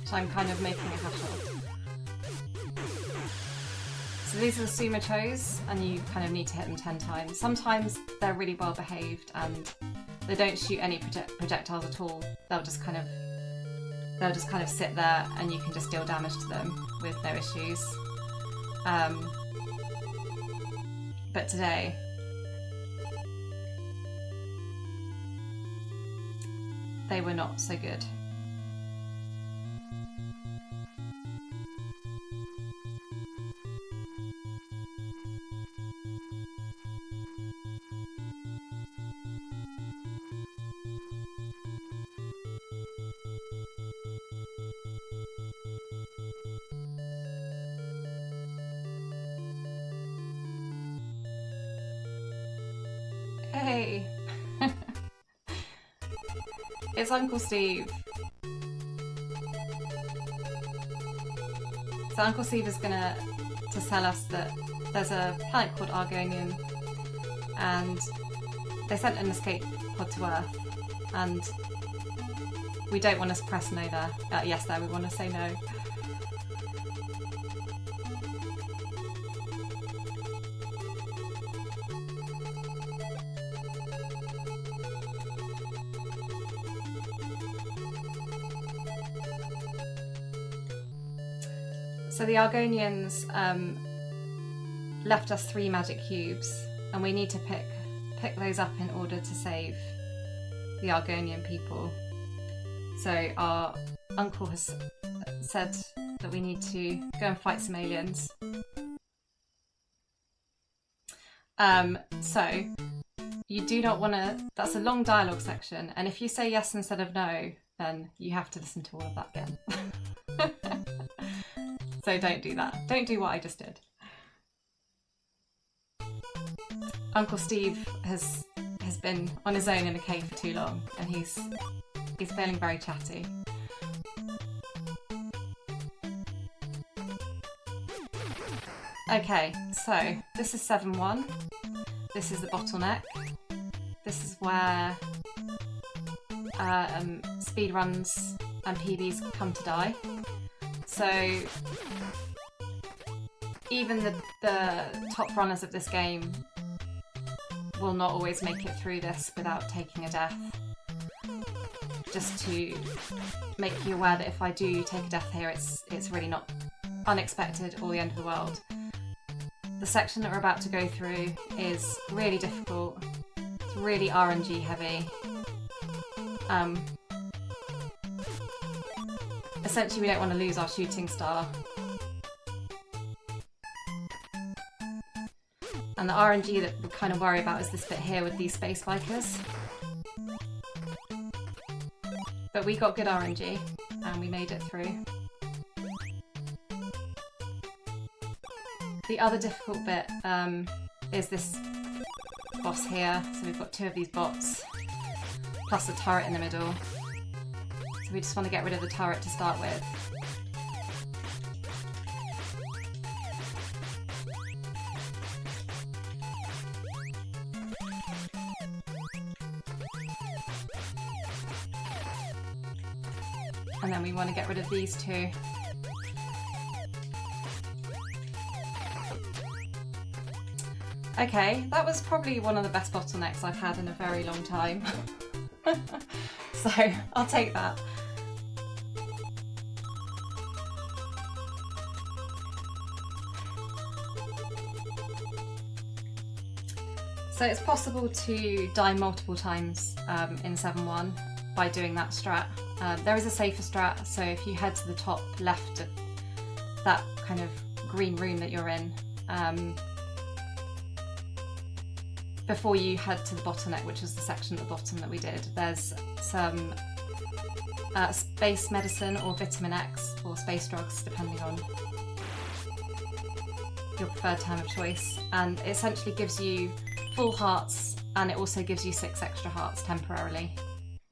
So I'm kind of making a hash of. So these are the sumo chos, and you kind of need to hit them 10 times. Sometimes they're really well behaved and they don't shoot any projectiles at all. They'll just kind of sit there and you can just deal damage to them with no issues. But today, they were not so good. Hey! It's Uncle Steve. So Uncle Steve is gonna to tell us that there's a planet called Argonian, and they sent an escape pod to Earth, and we don't want to press no there. Yes there, we want to say no. So the Argonians left us 3 magic cubes, and we need to pick those up in order to save the Argonian people. So our uncle has said that we need to go and fight some aliens. So you do not want to, that's a long dialogue section, and if you say yes instead of no, then you have to listen to all of that again. So don't do that. Don't do what I just did. Uncle Steve has been on his own in a cave for too long, and he's feeling very chatty. Okay, so this is 7-1. This is the bottleneck. This is where speedruns and PBs come to die. So even the top runners of this game will not always make it through this without taking a death. Just to make you aware that if I do take a death here, it's really not unexpected or the end of the world. The section that we're about to go through is really difficult. It's really RNG heavy. Essentially, we don't want to lose our shooting star. And the RNG that we kind of worry about is this bit here with these space bikers. But we got good RNG and we made it through. The other difficult bit is this boss here. So we've got 2 of these bots, plus a turret in the middle. So we just want to get rid of the turret to start with. And then we want to get rid of these 2. Okay, that was probably one of the best bottlenecks I've had in a very long time. So I'll take that. So it's possible to die multiple times in 7-1 by doing that strat. There is a safer strat, so if you head to the top left of that kind of green room that you're in, before you head to the bottleneck, which is the section at the bottom that we did, there's some space medicine or vitamin X or space drugs, depending on your preferred term of choice, and it essentially gives you full hearts, and it also gives you 6 extra hearts temporarily.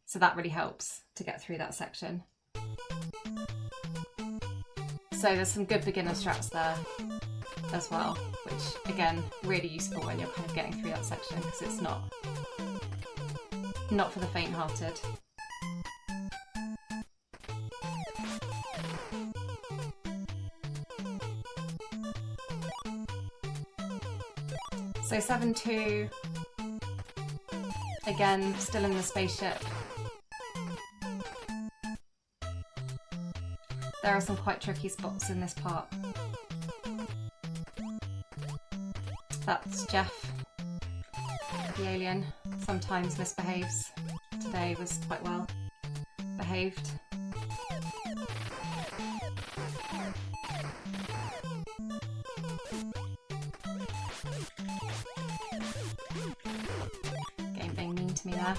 So that really helps to get through that section. So there's some good beginner strats there as well, which again, really useful when you're kind of getting through that section, because it's not for the faint-hearted. So 7-2, again, still in the spaceship. There are some quite tricky spots in this part. That's Jeff, the alien. Sometimes misbehaves. Today was quite well behaved. Game being mean to me there.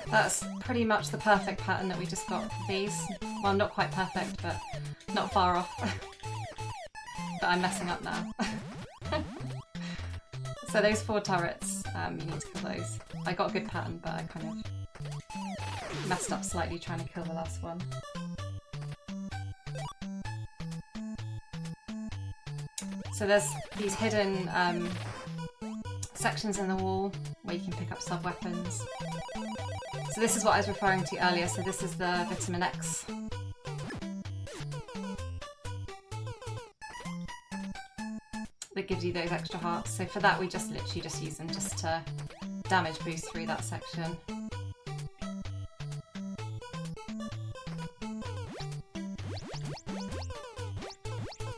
That's pretty much the perfect pattern that we just got for these. Well, not quite perfect, but not far off. But I'm messing up now. So those 4 turrets, you need to kill those. I got a good pattern, but I kind of messed up slightly trying to kill the last one. So there's these hidden sections in the wall where you can pick up sub-weapons. So this is what I was referring to earlier, so this is the Vitamin X. That gives you those extra hearts. So for that we just literally just use them just to damage boost through that section.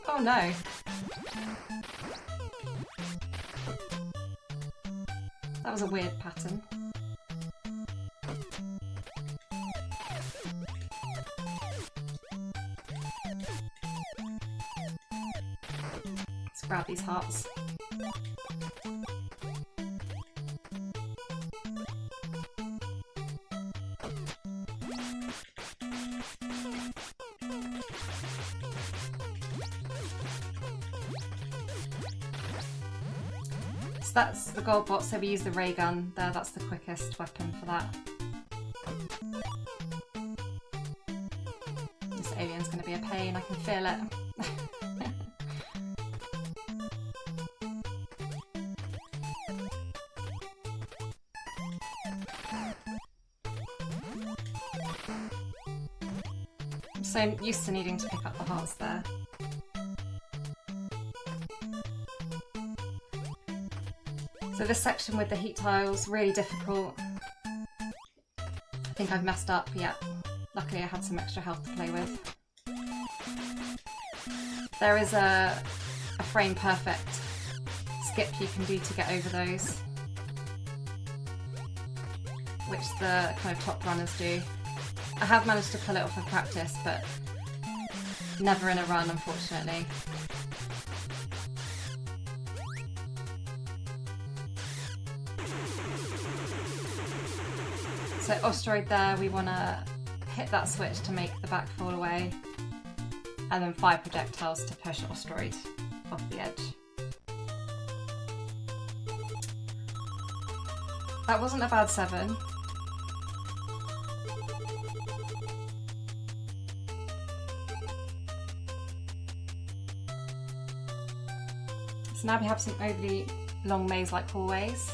Oh no! That was a weird pattern. Let's grab these hearts. So that's the gold bot, so we use the ray gun there, that's the quickest weapon for that. This alien's going to be a pain, I can feel it. I'm so used to needing to pick up the hearts there. So this section with the heat tiles, really difficult. I think I've messed up, yeah. Luckily I had some extra health to play with. There is a frame perfect skip you can do to get over those, which the kind of top runners do. I have managed to pull it off in practice, but never in a run, unfortunately. So Ostroid there, we want to hit that switch to make the back fall away, and then fire projectiles to push Ostroid off the edge. That wasn't a bad 7. So now we have some overly long maze-like hallways.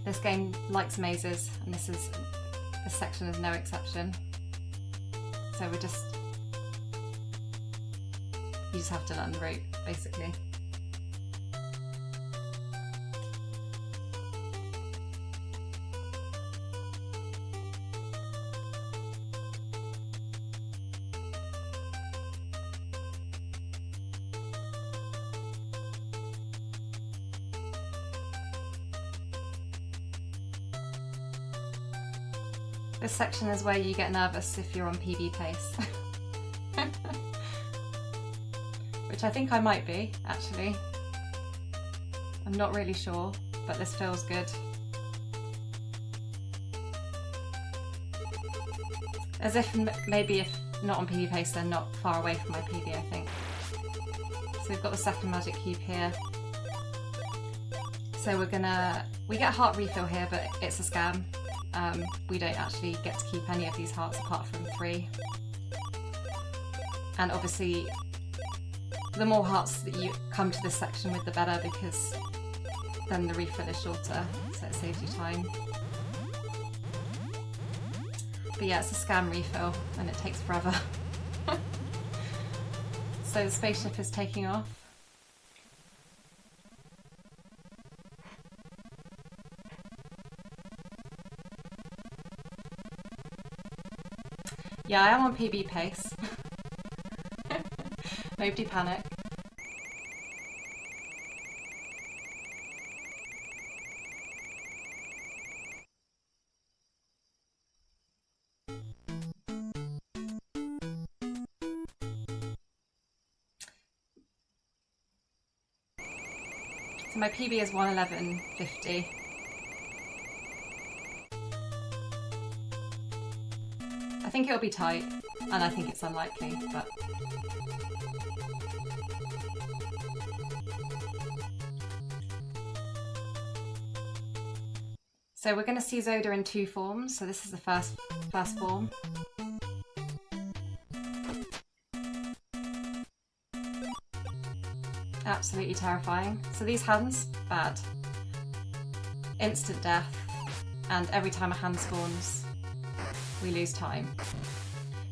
This game likes mazes, and this section is no exception. So you just have to learn the route, basically. This section is where you get nervous if you're on PB pace. Which I think I might be, actually. I'm not really sure, but this feels good. As if maybe if not on PB pace, they're not far away from my PB, I think. So we've got the second magic cube here. So we get a heart refill here, but it's a scam. We don't actually get to keep any of these hearts apart from 3. And obviously, the more hearts that you come to this section with, the better, because then the refill is shorter, so it saves you time. But yeah, it's a scam refill, and it takes forever. So the spaceship is taking off. Yeah, I am on PB pace. Nobody panic. So my PB is 1:11:50. I think it'll be tight. And I think it's unlikely, but... So we're going to see Zoda in 2 forms. So this is the first form. Absolutely terrifying. So these hands, bad. Instant death. And every time a hand spawns, we lose time.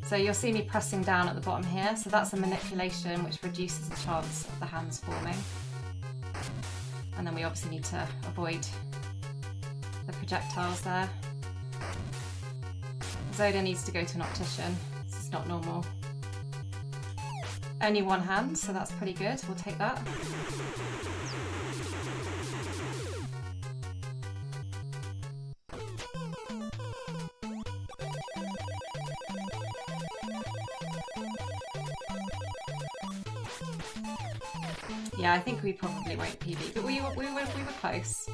So you'll see me pressing down at the bottom here. So that's a manipulation which reduces the chance of the hands forming. And then we obviously need to avoid the projectiles there. Zoda needs to go to an optician. This is not normal. Only 1 hand, so that's pretty good. We'll take that. Yeah, I think we probably won't PB, but we were close.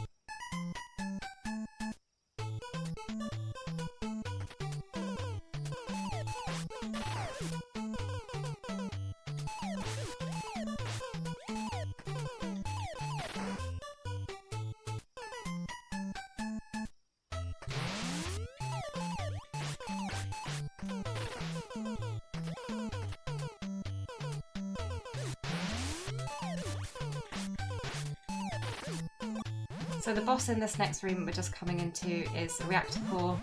So the boss in this next room we're just coming into is a reactor core.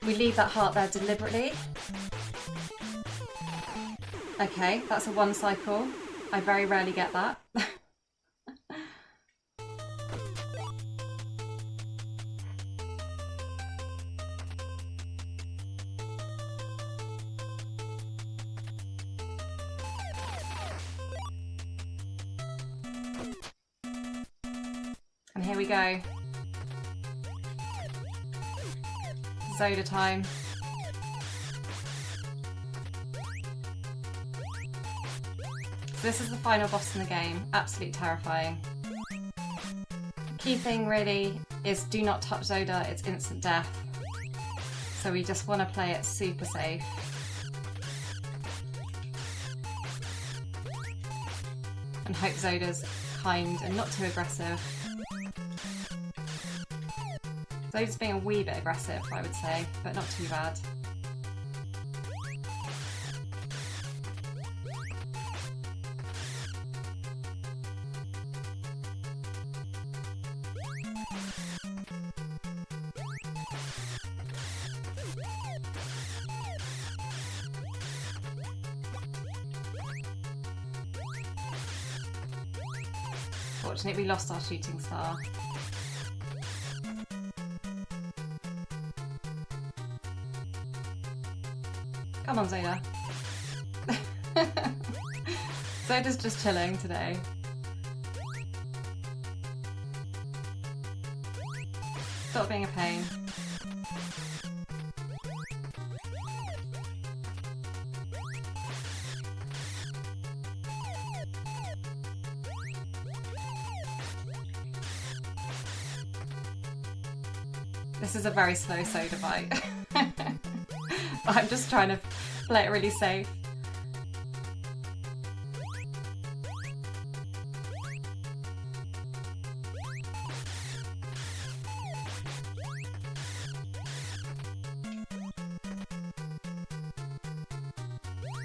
We leave that heart there deliberately. Okay, that's a 1 cycle. I very rarely get that. And here we go. Zoda time. So this is the final boss in the game. Absolutely terrifying. Key thing really is do not touch Zoda, it's instant death. So we just want to play it super safe. And hope Zoda's kind and not too aggressive. Zoda's being a wee bit aggressive, I would say, but not too bad. Fortunately, we lost our shooting star. Come on, Zoda. Zoda's just chilling today. Stop being a pain. This is a very slow soda bite. But I'm just trying to play it really safe.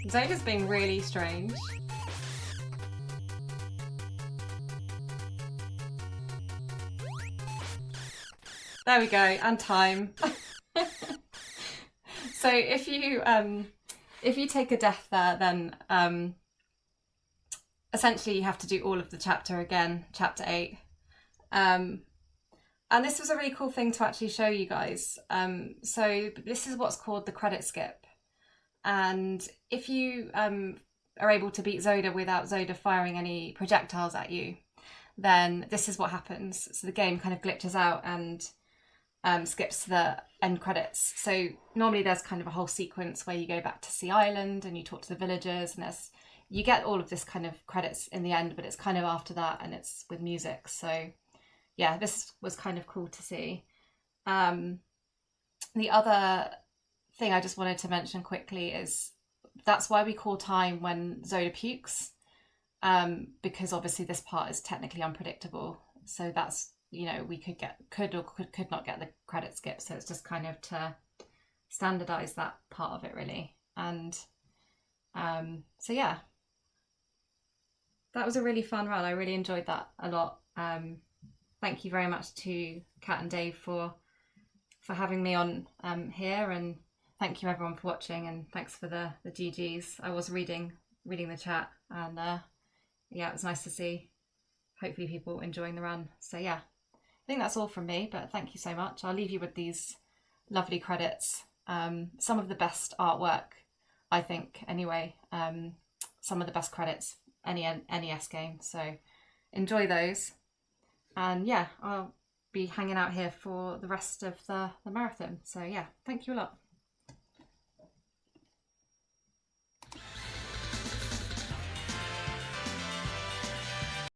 Zoda's being really strange. There we go, and time. So if you take a death there, then essentially you have to do all of the chapter again, chapter 8. And this was a really cool thing to actually show you guys. So this is what's called the credit skip. And if you are able to beat Zoda without Zoda firing any projectiles at you, then this is what happens. So the game kind of glitches out and skips to the end credits. So normally there's kind of a whole sequence where you go back to Sea Island and you talk to the villagers, and you get all of this kind of credits in the end, but it's kind of after that and it's with music. So yeah, this was kind of cool to see. The other thing I just wanted to mention quickly is that's why we call time when Zola pukes, because obviously this part is technically unpredictable. So that's, you know, we could not get the credit skip. So it's just kind of to standardize that part of it, really. And so yeah, that was a really fun run. I really enjoyed that a lot. Thank you very much to Kat and Dave for having me on here, and thank you everyone for watching, and thanks for the GGs. I was reading the chat, and yeah, it was nice to see hopefully people enjoying the run. So yeah, I think that's all from me, but thank you so much. I'll leave you with these lovely credits. Some of the best artwork, I think, anyway. Some of the best credits any NES game. So enjoy those. And yeah, I'll be hanging out here for the rest of the marathon. So yeah, thank you a lot.